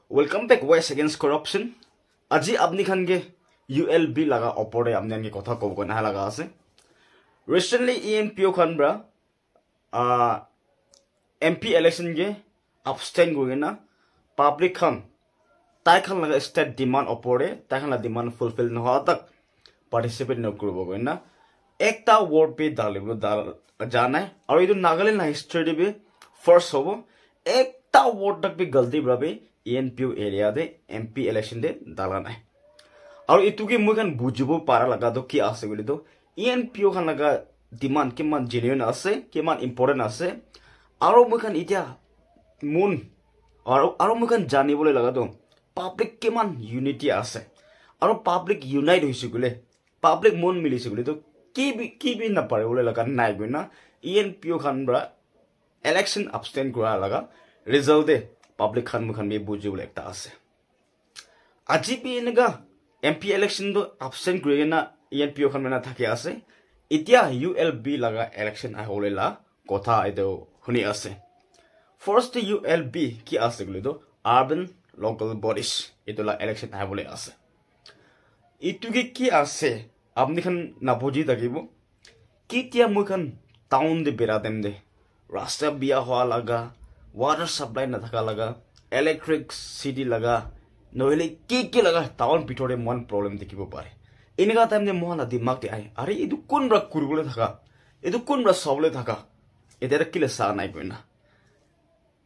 Welcome back West Against Corruption. Aji apni khan ke ULB laga opore apni khan ke kotha kobo na laga ase. Recently ENPO khan bra MP election ke abstain goina public khan tai khan laga state demand opore tai khan la demand fulfill no ha tak participate no kurbo goina ekta word pe dalibo dal jana hai aur edu Nagaland history be first hobo ekta word tak be galti brabe ENPO area de MP election de dalana hai aur itu ke moi kan bujibo para laga do ki ase boli do ENPO khan laga demand keman genuine ase keman important ase aur moi kan itia moon aur moi kan janibole laga do public keman unity ase aur public unite hoise gole public mon milise gole to ki bi na pare bole laga nai goina ENPO khan bra election abstain kura laga result de public khan be buji bole ekta ase aji bi enega MP election do abstain kurena ENPO khan mena thake ase itia ULB laga election a holela kotha edo huni ase first ULB ki ase gole do urban local bodies itola election a bole ase itu ki ase apni khan na buji dakibo kitia moi khan town de beradem de rasta biya hoa laga water supply na thaka laga electricity laga noile ki laga town pitore mon problem dikibo pare inega time ne mohana dimag te ai are idu kun ra kurgule thaka idu kun ra soble thaka edera kile sa nai koina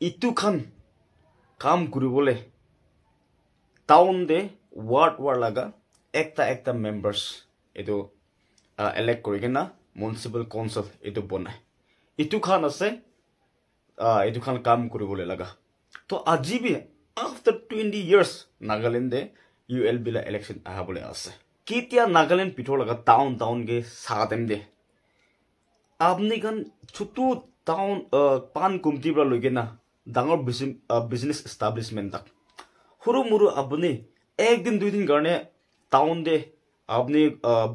itu khan kam kuribole town de ward laga ekta members edu elect korigena municipal council edu bonai itu khan ase edu khan kam kuribole laga to ajibi after 20 years Nagaland de ULB la election ahabole ase kitia Nagaland pitho laga town ge sadem de apni kan chutu town pan kumti bra logena dangor business establishment tak huru muru apni ek din dui din garne town de apni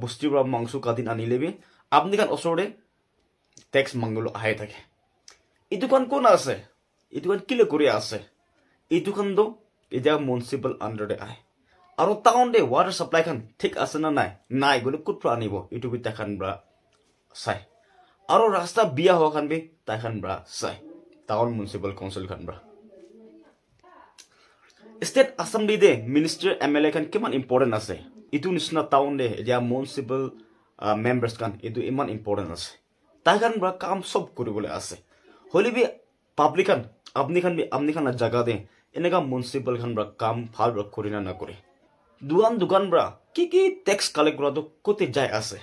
busti bra mangsu kadin ani lebi apni kan osore tax mangolo ahe thake itu kan kon ase itu kan kile kori ase itu kan do ida municipal under de ai aro town de water supply kan thik ase na nai gole kut pra anibo itu bi takhan bra sai aro rasta biya ho kan be takhan bra sai town municipal council kan bra state assembly de minister MLA kan keman important ase itu nisna town de dia municipal members kan itu iman important ase takhan bra kam sob kuribole ase holibi public kan apni khan na jaga de enega municipal khan bra kam phal bra korina na kore dukan bra ki tax collect kora to kote jai ase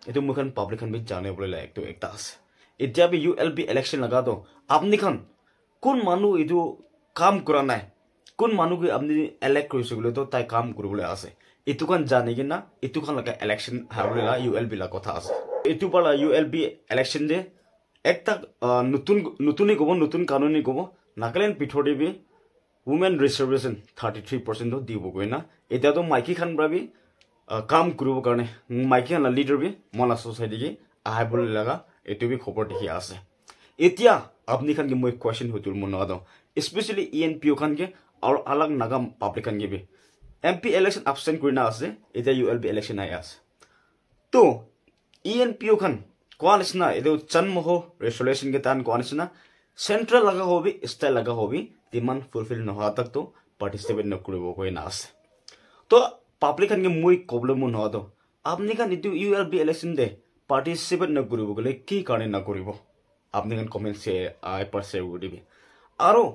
etu mukhan public khan bi jane bole la ekta ase etia bi ULB election laga do apni khan kun manu edu kam kora nai kun manu ki apni elect korise gole to tai kam kuribole ase etu kan jane gina etu khan laga election habole la ULB la kotha ase etu bala ULB election de ekta nutun kanuni gobo Nagaland pithode bi women reservation 33% do dibo goina eta to maiki khan brabi kam kurubo karne maiki khan leader bi mola society ki ahai bol laga etu bi khobor dikhi ase etia apni khan ki moi question hotul mon ado especially ENPO khan ke aur alag nagam public khan ke bi MP election absent kurina ase eta ULB election ai ase to ENPO khan koalisna edo chanmoho resolution ke tan koalisna central laga hobi style laga hobi demand fulfill no ha tak to participate no kuribo koi na ase to public kan ke moi problem no ha do apni kan itu ULB election de participate no kuribo gole ki karne na kuribo apni kan comment se ai par share godibi aro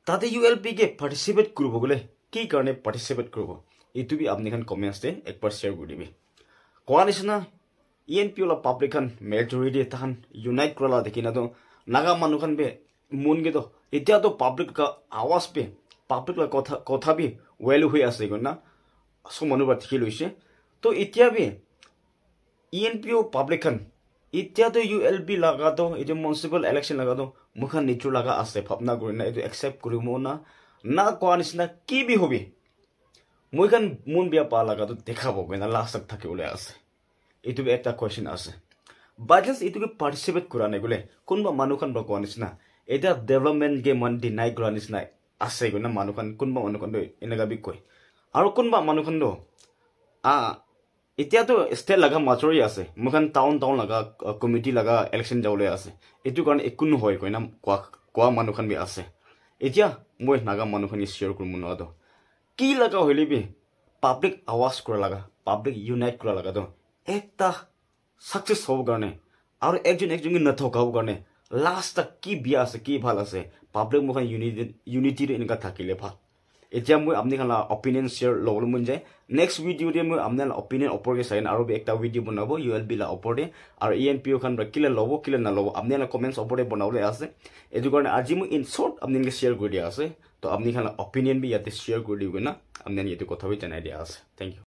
tate ULB ke participate kuribo gole ki karne participate kuribo itu bi apni kan comments de ek par share godibi koalisna ENPO la public kan majority tan unite krola dekina to naga manu kan be mun ge to etia to public ka awas pe public la kotha bi value hui ase gona so manu ba thiki loise to etia bi ENPO public kan etia to ULB laga to ejo municipal election laga to mukhan nichu laga ase phapna gorina ejo accept kurimo na koanisna ki bi hobi moi kan mun bia pa laga to dekhabo gona last tak thaki ule ase itu be ekta question ase budget itu ke participate kurane gole kunba manu khan ba koanisna eta development ge man deny kuranisna আছে গৈ না মানুহখন কোনবা মানুহখন এনেকা B কয় আৰু কোনবা মানুহখন এতিয়াতো state লগা মাজৰি আছে মুখান টাউন লগা কমিটি লগা ইলেকশ্যন যাবলৈ আছে এইটো কাৰণে একো নহয় কয় না কোৱা মানুহখন বি আছে এতিয়া মই নাগা মানুহখিনি শ্বেয়াৰ কৰিম নোৱাৰো কি লগা হইলে বি পাব্লিক আৱাজ কৰা লগা পাব্লিক ইউনাইট কৰা লগা তো একটা সাকসেস হ'ব কাৰণে আৰু একজনকে নথকাও কাৰণে লাষ্ট কি বিয়া আছে কি ভাল আছে পাব্লিক মুখান ইউনিটি এনেকা থাকিলে ভাল এতিয়া মই আপনি খালা অপিনিয়ন শেয়ার লবল মন যায় নেক্সট ভিডিও দে মই আপনার অপিনিয়ন ওপৰকে চাইন আৰু একটা ভিডিও বনাব ইউএলবি লা ওপৰতে আৰু ইএনপিও খান কিলে লব কিলে না লব আপনি না কমেন্টস ওপৰতে বনাবলে আছে এটো কাৰণে আজি মই ইন শৰ্ট আপনি শেয়াৰ কৰি দিয়া আছে তো আপনি খালা অপিনিয়ন বি ইয়াতে শেয়াৰ কৰি দিও না আপনি ইয়াতে কথা বি জানাই দিয়া আছে থ্যাংক ইউ